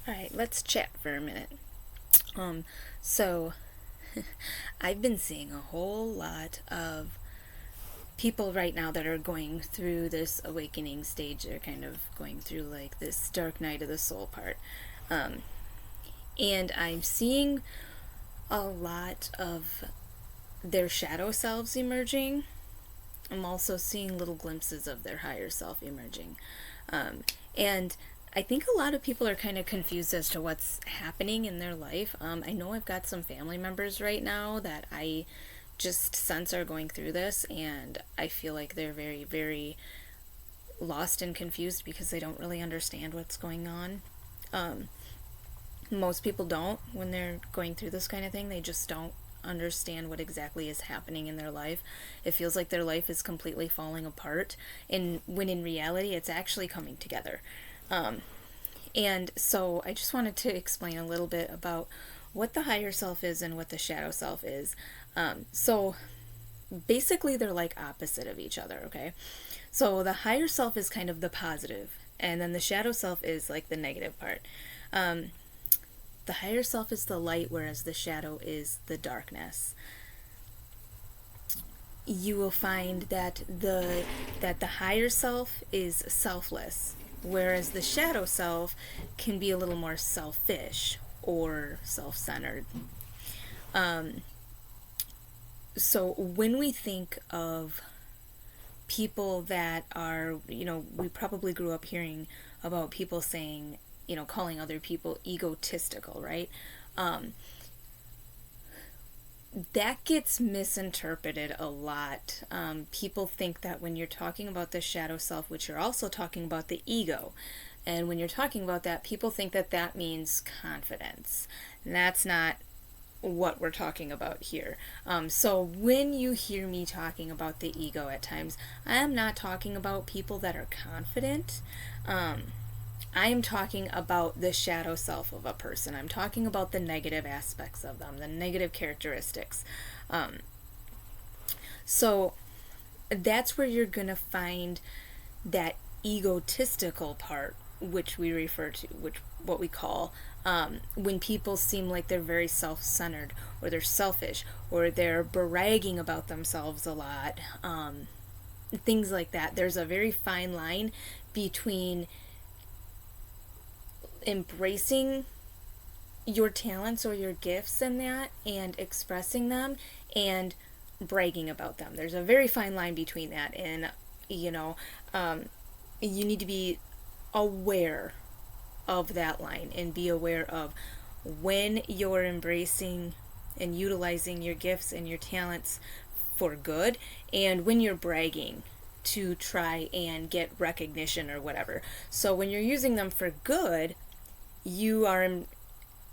Alright, let's chat for a minute. So I've been seeing a whole lot of people right now that are going through this awakening stage. They're kind of going through like this dark night of the soul part. Um, and I'm seeing a lot of their shadow selves emerging. I'm also seeing little glimpses of their higher self emerging. And I think a lot of people are kind of confused as to what's happening in their life. I know I've got some family members right now that I just sense are going through this, and I feel like they're very, very lost and confused because they don't really understand what's going on. Um, Most people don't when they're going through this kind of thing. They just don't understand what exactly is happening in their life. It feels like their life is completely falling apart, and when in reality, it's actually coming together. Um, and so I just wanted to explain a little bit about what the higher self is and what the shadow self is. So basically, they're like opposite of each other, okay? So the higher self is kind of the positive, and then the shadow self is like the negative part. Um, the higher self is the light, whereas the shadow is the darkness. You will find that the higher self is selfless, whereas the shadow self can be a little more selfish or self-centered. Um, so when we think of people that are, we probably grew up hearing about people saying, calling other people egotistical, right? Um, that gets misinterpreted a lot. People think that when you're talking about the shadow self, which you're also talking about the ego, and when you're talking about that, people think that that means confidence. And that's not what we're talking about here. So when you hear me talking about the ego at times, I am not talking about people that are confident. I am talking about the shadow self of a person. I'm talking about the negative aspects of them, the negative characteristics. Um, so that's where you're going to find that egotistical part, which we refer to, which what we call when people seem like they're very self-centered, or they're selfish, or they're bragging about themselves a lot, things like that. There's a very fine line between embracing your talents or your gifts in that and expressing them, and bragging about them. There's a very fine line between that, and you know, um, you need to be aware of that line and be aware of when you're embracing and utilizing your gifts and your talents for good, and when you're bragging to try and get recognition or whatever. So when you're using them for good, you are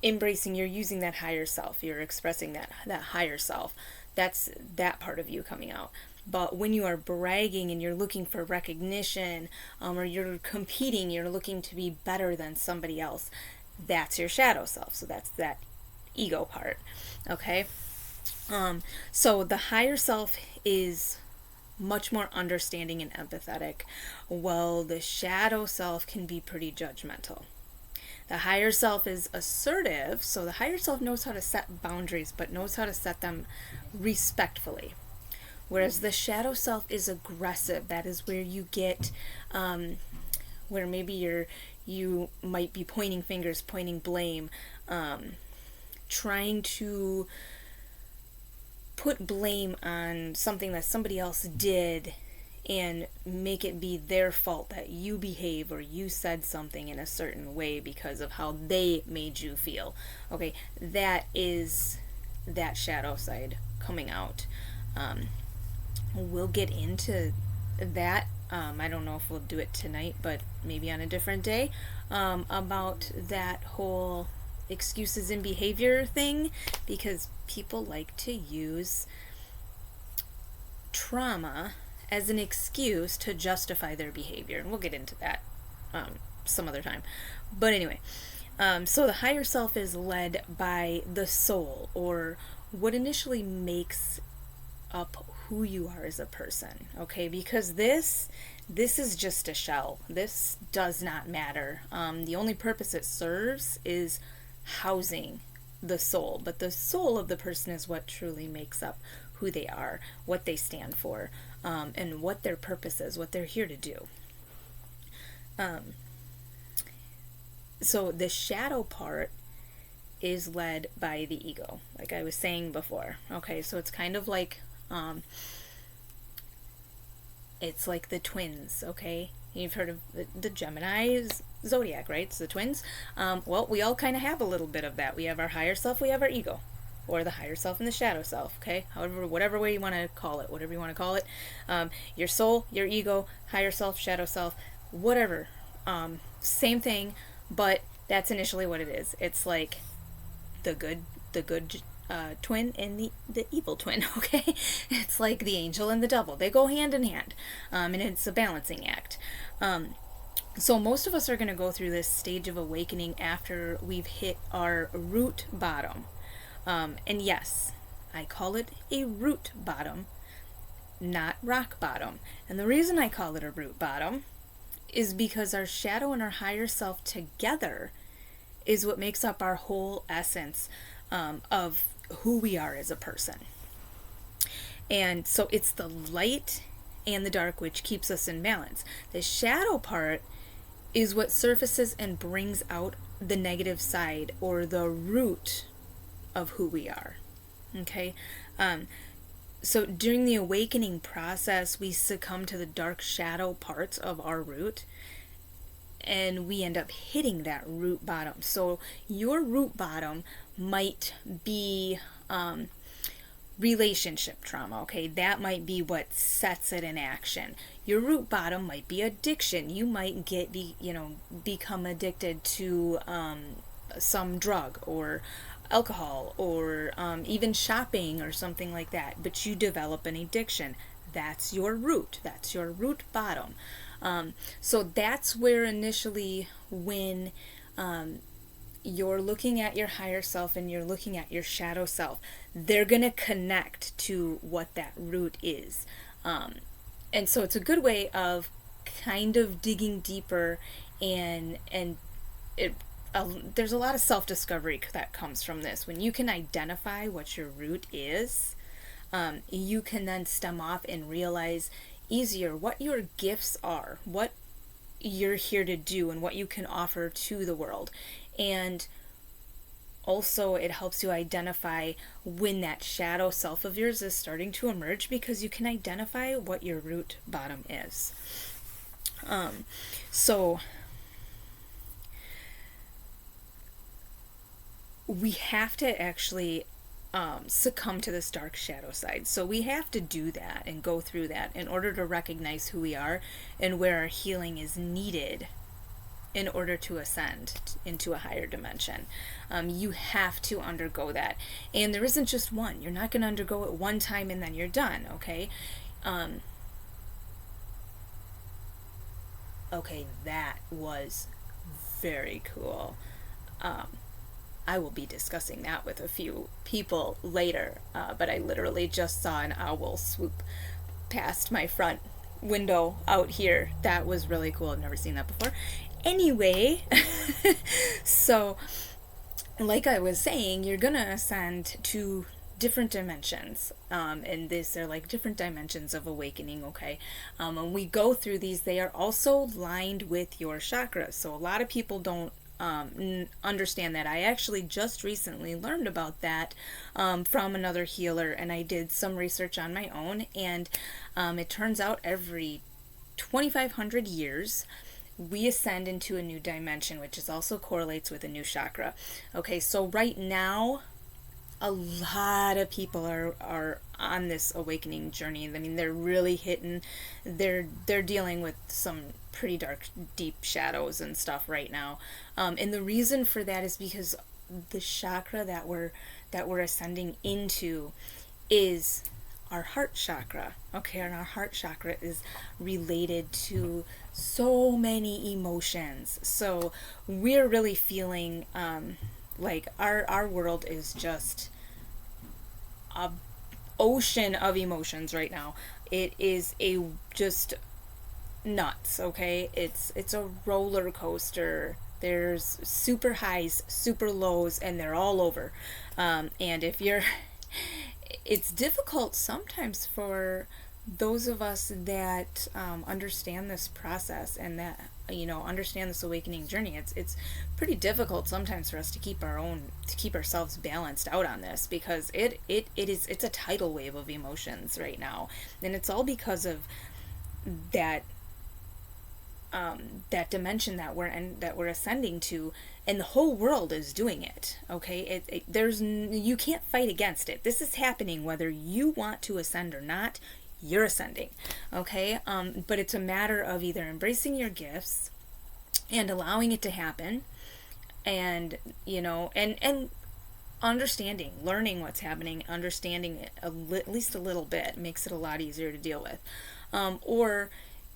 embracing, you're using that higher self, you're expressing that higher self. That's that part of you coming out. But when you are bragging and you're looking for recognition, or you're competing, you're looking to be better than somebody else, that's your shadow self. So that's that ego part. Okay? So the higher self is much more understanding and empathetic, while the shadow self can be pretty judgmental. The higher self is assertive, so the higher self knows how to set boundaries, but knows how to set them respectfully. Whereas the shadow self is aggressive. That is where you get, where maybe you might be pointing fingers, pointing blame, trying to put blame on something that somebody else did and make it be their fault that you behave or you said something in a certain way because of how they made you feel. Okay, that is that shadow side coming out. We'll get into that. I don't know if we'll do it tonight, but maybe on a different day, about that whole excuses and behavior thing, because people like to use trauma as an excuse to justify their behavior, and we'll get into that some other time. But anyway, so the higher self is led by the soul, or what initially makes up who you are as a person, okay? Because this This is just a shell. This does not matter. The only purpose it serves is housing the soul, but the soul of the person is what truly makes up who they are, what they stand for, and what their purpose is, what they're here to do. So the shadow part is led by the ego, like I was saying before. Okay, so it's kind of like it's like the twins. Okay, you've heard of the Gemini zodiac, right? It's the twins. Well, we all kind of have a little bit of that. We have our higher self, we have our ego, or the higher self and the shadow self. Okay, however, whatever way you want to call it, whatever you want to call it, your soul, your ego, higher self, shadow self, whatever. Same thing, but that's initially what it is. It's like the good twin and the evil twin. Okay, it's like the angel and the devil. They go hand in hand, and it's a balancing act. So most of us are going to go through this stage of awakening after we've hit our root bottom. And yes, I call it a root bottom, not rock bottom. And the reason I call it a root bottom is because our shadow and our higher self together is what makes up our whole essence of who we are as a person. And so it's the light and the dark which keeps us in balance. The shadow part is what surfaces and brings out the negative side, or the root of who we are. Okay? So during the awakening process, we succumb to the dark shadow parts of our root, and we end up hitting that root bottom. So your root bottom might be relationship trauma. Okay, that might be what sets it in action. Your root bottom might be addiction. You might become addicted to some drug or alcohol, or even shopping or something like that, but you develop an addiction. That's your root. That's your root bottom. So that's where initially, when you're looking at your higher self and you're looking at your shadow self, they're going to connect to what that root is. And so it's a good way of kind of digging deeper, and there's a lot of self-discovery that comes from this. When you can identify what your root is, you can then stem off and realize easier what your gifts are, what you're here to do, and what you can offer to the world. And also it helps you identify when that shadow self of yours is starting to emerge, because you can identify what your root bottom is. So we have to actually succumb to this dark shadow side. So we have to do that and go through that in order to recognize who we are and where our healing is needed in order to ascend into a higher dimension. You have to undergo that. And there isn't just one. You're not going to undergo it one time and then you're done, okay? Okay, that was very cool. I will be discussing that with a few people later, but I literally just saw an owl swoop past my front window out here. That was really cool. I've never seen that before. Anyway, so like I was saying, you're gonna ascend to different dimensions, and these are like different dimensions of awakening. Okay, when we go through these, they are also lined with your chakras. So a lot of people don't understand that. I actually just recently learned about that from another healer, and I did some research on my own, and it turns out every 2,500 years we ascend into a new dimension, which is also correlates with a new chakra. Okay, so right now a lot of people are on this awakening journey. I mean, they're really hitting, they're dealing with some pretty dark, deep shadows and stuff right now. And the reason for that is because the chakra that we're ascending into is our heart chakra. Okay, and our heart chakra is related to so many emotions. So we're really feeling like our world is just a ocean of emotions right now. It is a just nuts, okay? It's a roller coaster. There's super highs, super lows, and they're all over. And if you're, it's difficult sometimes for those of us that understand this process and that understand this awakening journey. It's pretty difficult sometimes for us to keep ourselves balanced out on this, because it's a tidal wave of emotions right now, and it's all because of that that dimension that we're ascending to, and the whole world is doing it. Okay, you can't fight against it. This is happening whether you want to ascend or not. You're ascending. Okay, but it's a matter of either embracing your gifts and allowing it to happen, and and understanding, learning what's happening, understanding it at least a little bit makes it a lot easier to deal with, or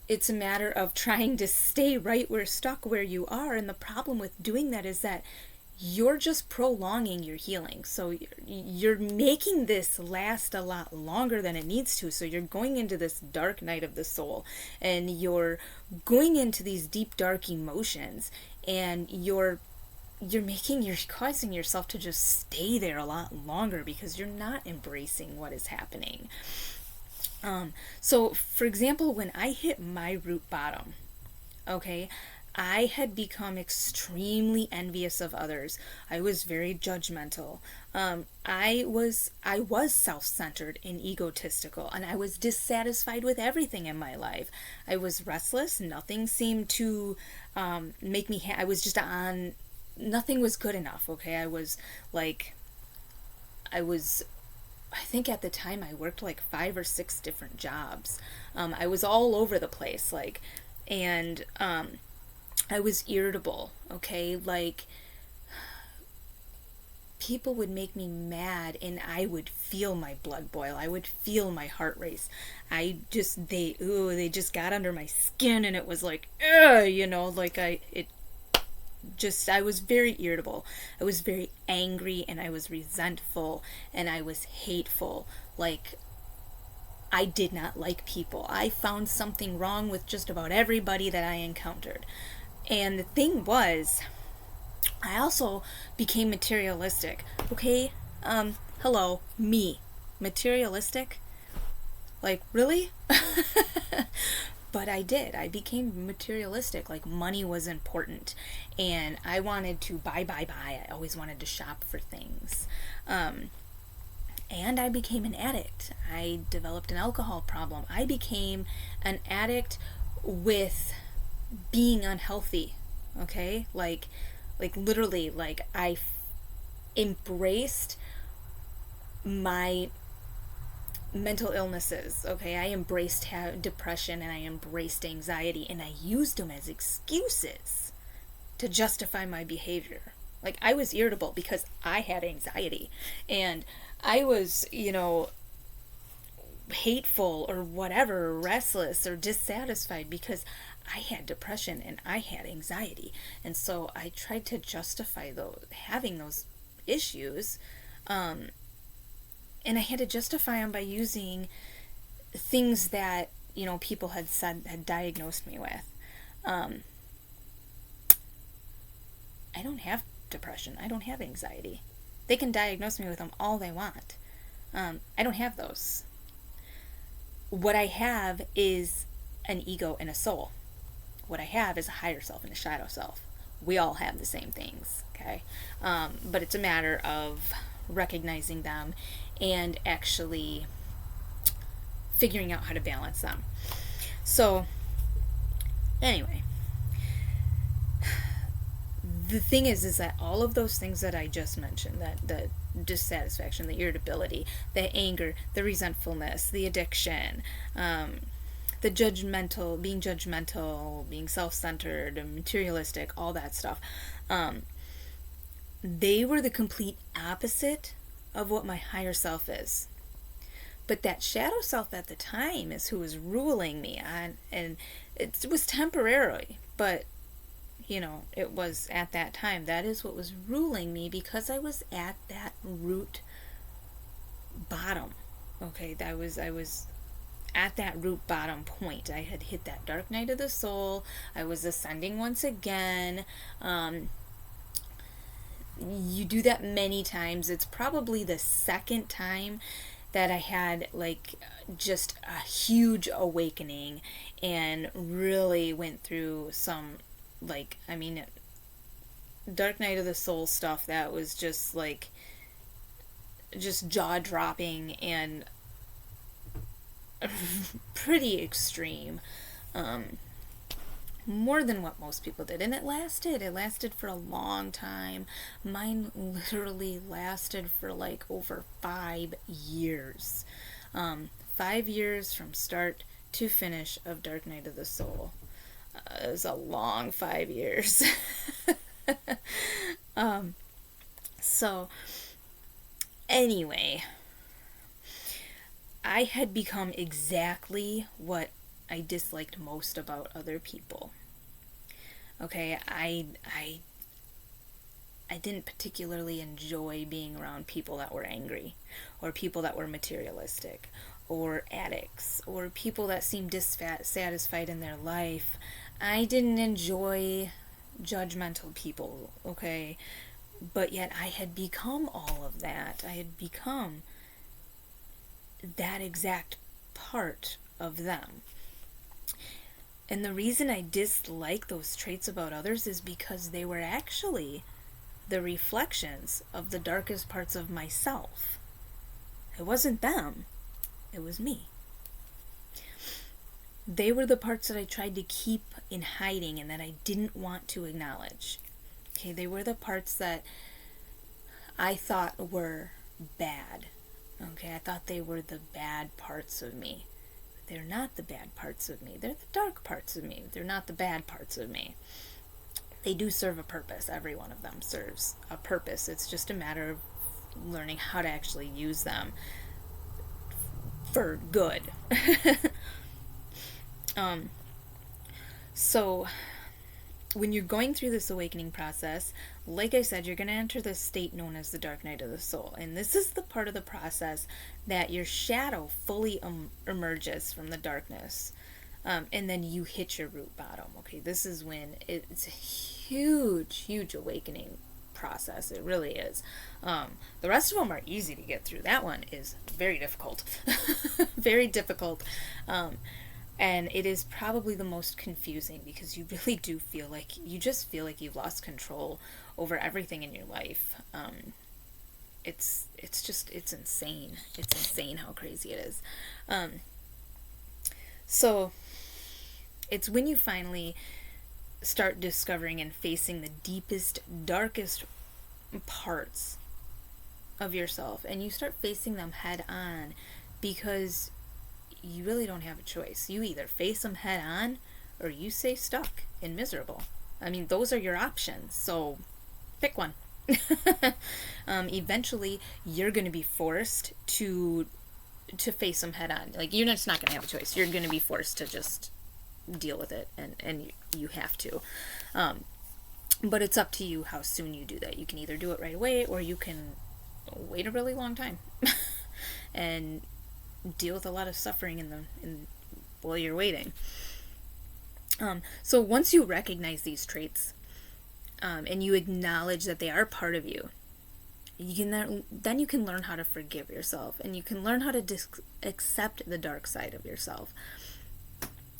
it's a matter of trying to stay stuck where you are. And the problem with doing that is that you're just prolonging your healing. So you're making this last a lot longer than it needs to. So you're going into this dark night of the soul, and you're going into these deep, dark emotions, and you're causing yourself to just stay there a lot longer because you're not embracing what is happening. So, for example, when I hit my root bottom, okay, I had become extremely envious of others. I was very judgmental. I was self-centered and egotistical, and I was dissatisfied with everything in my life. I was restless. Nothing seemed to make me. I was just on. Nothing was good enough. Okay, I was like. I was I think at the time I worked like 5 or 6 different jobs. I was all over the place, like, and I was irritable, okay? Like, people would make me mad and I would feel my blood boil. I would feel my heart race. They just got under my skin, and it was like, I was very irritable. I was very angry, and I was resentful, and I was hateful. Like, I did not like people. I found something wrong with just about everybody that I encountered. And the thing was, I also became materialistic. Okay? Hello, me. Materialistic? Like, really? But I did. I became materialistic. Like, money was important. And I wanted to buy. I always wanted to shop for things. And I became an addict. I developed an alcohol problem. I became an addict with being unhealthy. Okay? Like literally, like, embraced my mental illnesses. Okay, I embraced depression, and I embraced anxiety, and I used them as excuses to justify my behavior. Like, I was irritable because I had anxiety, and I was, hateful or whatever, restless or dissatisfied because I had depression and I had anxiety. And so I tried to justify having those issues, and I had to justify them by using things that people had diagnosed me with. I don't have depression. I don't have anxiety. They can diagnose me with them all they want. I don't have those. What I have is an ego and a soul. What I have is a higher self and a shadow self. We all have the same things, okay? But it's a matter of recognizing them and actually figuring out how to balance them. So, anyway, the thing is that all of those things that I just mentioned, that the dissatisfaction, the irritability, the anger, the resentfulness, the addiction, the judgmental, being self-centered, materialistic, all that stuff, they were the complete opposite of what my higher self is. But that shadow self at the time is who was ruling me, and it was temporarily, but it was at that time. That is what was ruling me, because I was at that root bottom. Okay, I was at that root bottom point. I had hit that dark night of the soul. I was ascending once again. You do that many times. It's probably the second time that I had like just a huge awakening and really went through some, like, I mean, Dark Night of the Soul stuff that was just like just jaw dropping and pretty extreme. More than what most people did, and it lasted for a long time. Mine literally lasted for like over 5 years. 5 years from start to finish of Dark Night of the Soul. It was a long 5 years. So anyway, I had become exactly what I disliked most about other people. Okay, I didn't particularly enjoy being around people that were angry, or people that were materialistic, or addicts, or people that seemed dissatisfied in their life. I didn't enjoy judgmental people, okay? But yet I had become all of that. I had become that exact part of them. And the reason I dislike those traits about others is because they were actually the reflections of the darkest parts of myself. It wasn't them, it was me. They were the parts that I tried to keep in hiding and that I didn't want to acknowledge. Okay, they were the parts that I thought were bad. Okay, I thought they were the bad parts of me. They're not the bad parts of me. They're the dark parts of me. They're not the bad parts of me. They do serve a purpose. Every one of them serves a purpose. It's just a matter of learning how to actually use them for good. So when you're going through this awakening process, like I said, you're going to enter this state known as the Dark Night of the Soul. And this is the part of the process that your shadow fully emerges from the darkness. And then you hit your root bottom. Okay, this is when it's a huge awakening process. It really is. The rest of them are easy to get through. That one is very difficult. Very difficult. And it is probably the most confusing because you really do feel like, you just feel like you've lost control over everything in your life. It's insane. It's insane how crazy it is. So it's when you finally start discovering and facing the deepest, darkest parts of yourself, and you start facing them head on, because you really don't have a choice. You either face them head on or you stay stuck and miserable. I mean, those are your options, so pick one. Eventually you're going to be forced to face them head on. Like, you're just not going to have a choice. You're going to be forced to just deal with it, and you have to. But it's up to you how soon you do that. You can either do it right away, or you can wait a really long time and deal with a lot of suffering while you're waiting. So once you recognize these traits, and you acknowledge that they are part of you, then you can learn how to forgive yourself, and you can learn how to accept the dark side of yourself.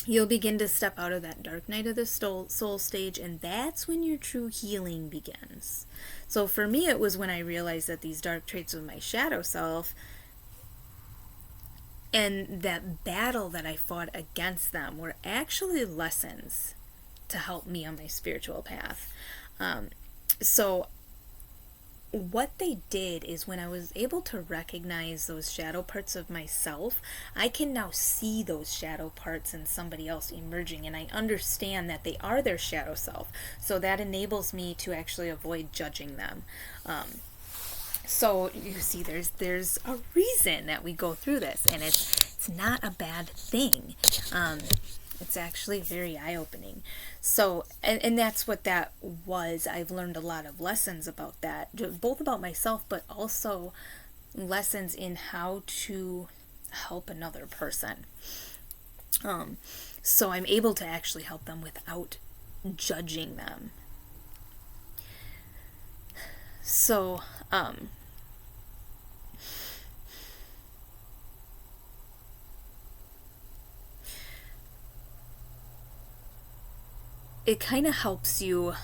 You'll begin to step out of that Dark Night of the Soul stage, and that's when your true healing begins. So for me, it was when I realized that these dark traits of my shadow self, and that battle that I fought against them, were actually lessons to help me on my spiritual path. So what they did is, when I was able to recognize those shadow parts of myself, I can now see those shadow parts in somebody else emerging, and I understand that they are their shadow self. So that enables me to actually avoid judging them. So you see, there's a reason that we go through this, and it's not a bad thing. It's actually very eye-opening. So, and that's what that was. I've learned a lot of lessons about that, both about myself, but also lessons in how to help another person. So I'm able to actually help them without judging them. So, it kind of helps you.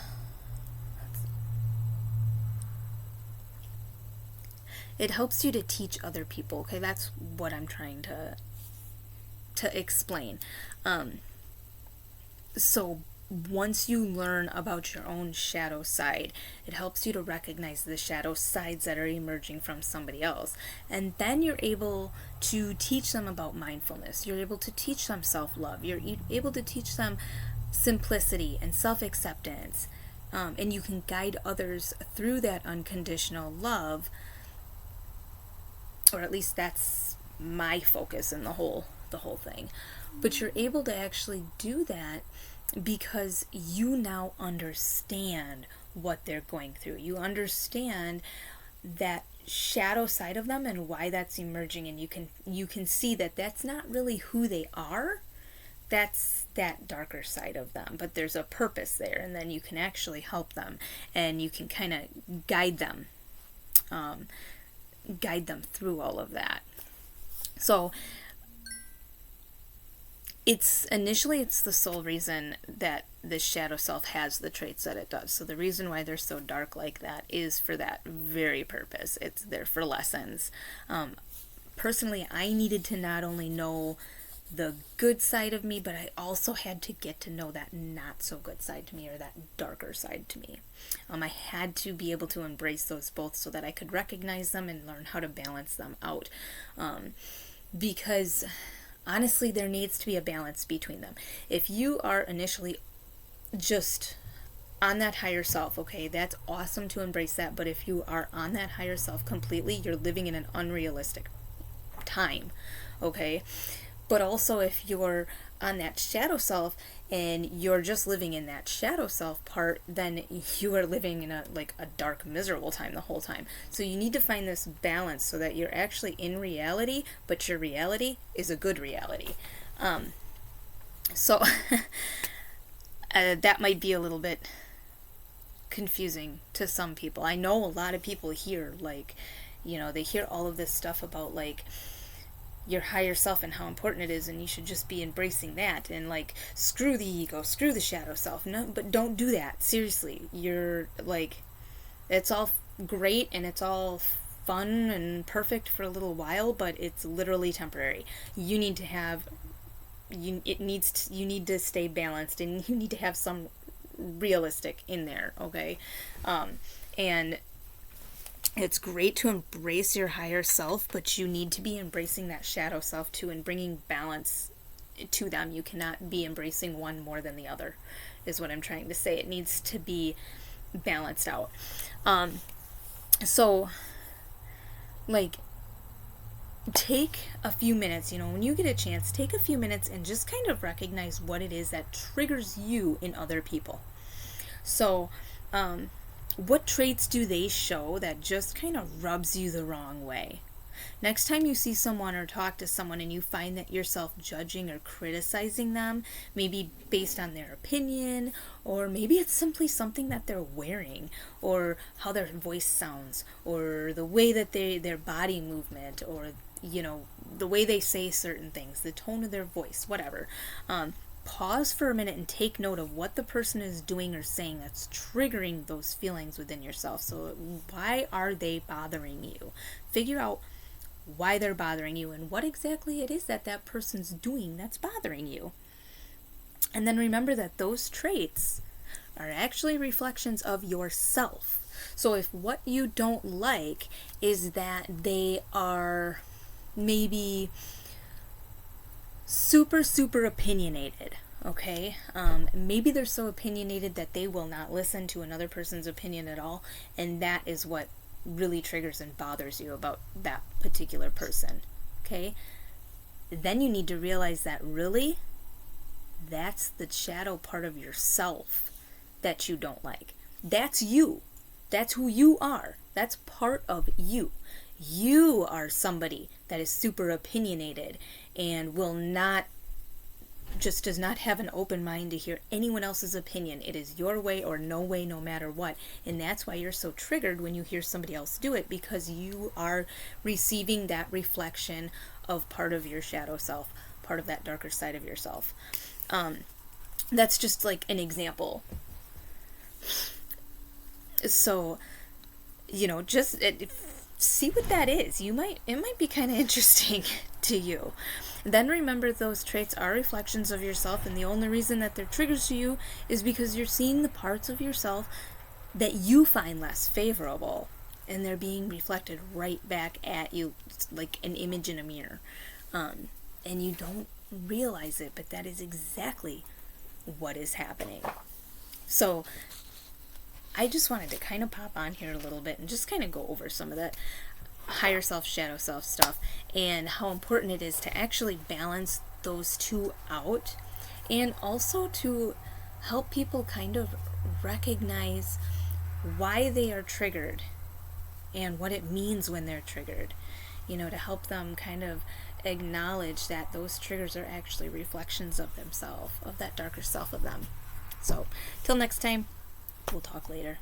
It helps you to teach other people. Okay, that's what I'm trying to explain. So once you learn about your own shadow side, it helps you to recognize the shadow sides that are emerging from somebody else. And then you're able to teach them about mindfulness. You're able to teach them self-love. You're able to teach them simplicity and self-acceptance. And you can guide others through that unconditional love, or at least that's my focus in the whole thing. But you're able to actually do that because you now understand what they're going through. You understand that shadow side of them and why that's emerging, and you can see that that's not really who they are. That's that darker side of them, but there's a purpose there, and then you can actually help them, and you can kind of guide them through all of that. So it's the sole reason that this shadow self has the traits that it does. So the reason why they're so dark like that is for that very purpose. It's there for lessons. Personally, I needed to not only know the good side of me, but I also had to get to know that not so good side to me, or that darker side to me. I had to be able to embrace those both so that I could recognize them and learn how to balance them out. Because honestly, there needs to be a balance between them. If you are initially just on that higher self, okay, that's awesome to embrace that. But if you are on that higher self completely, you're living in an unrealistic time, okay? But also, if you're on that shadow self and you're just living in that shadow self part, then you are living in a dark, miserable time the whole time. So you need to find this balance so that you're actually in reality, but your reality is a good reality. So that might be a little bit confusing to some people. I know a lot of people hear, they hear all of this stuff about your higher self and how important it is, and you should just be embracing that, and screw the ego, screw the shadow self. No, but don't do that. Seriously, you're it's all great and it's all fun and perfect for a little while, but it's literally temporary. You need to have you need to stay balanced, and you need to have some realistic in there, okay? And it's great to embrace your higher self, but you need to be embracing that shadow self too, and bringing balance to them. You cannot be embracing one more than the other, is what I'm trying to say. It needs to be balanced out. So take a few minutes, when you get a chance, take a few minutes and just kind of recognize what it is that triggers you in other people. So, what traits do they show that just kind of rubs you the wrong way? Next time you see someone or talk to someone and you find that yourself judging or criticizing them, maybe based on their opinion, or maybe it's simply something that they're wearing, or how their voice sounds, or the way that their body movement, or the way they say certain things, the tone of their voice, whatever. Pause for a minute and take note of what the person is doing or saying that's triggering those feelings within yourself. So why are they bothering you? Figure out why they're bothering you and what exactly it is that person's doing that's bothering you. And then remember that those traits are actually reflections of yourself. So if what you don't like is that they are maybe super opinionated, okay? Maybe they're so opinionated that they will not listen to another person's opinion at all, and that is what really triggers and bothers you about that particular person, okay? Then you need to realize that really, that's the shadow part of yourself that you don't like. That's you. That's who you are. That's part of you. You are somebody that is super opinionated and does not have an open mind to hear anyone else's opinion. It is your way or no way, no matter what. And that's why you're so triggered when you hear somebody else do it, because you are receiving that reflection of part of your shadow self, part of that darker side of yourself. That's just like an example. So, just see what that is. It might be kind of interesting to you. Then remember, those traits are reflections of yourself, and the only reason that they're triggers to you is because you're seeing the parts of yourself that you find less favorable, and they're being reflected right back at you. It's like an image in a mirror. And you don't realize it, but that is exactly what is happening. So I just wanted to kind of pop on here a little bit and just kind of go over some of that higher self, shadow self stuff, and how important it is to actually balance those two out, and also to help people kind of recognize why they are triggered and what it means when they're triggered. To help them kind of acknowledge that those triggers are actually reflections of themselves, of that darker self of them. So, till next time, we'll talk later.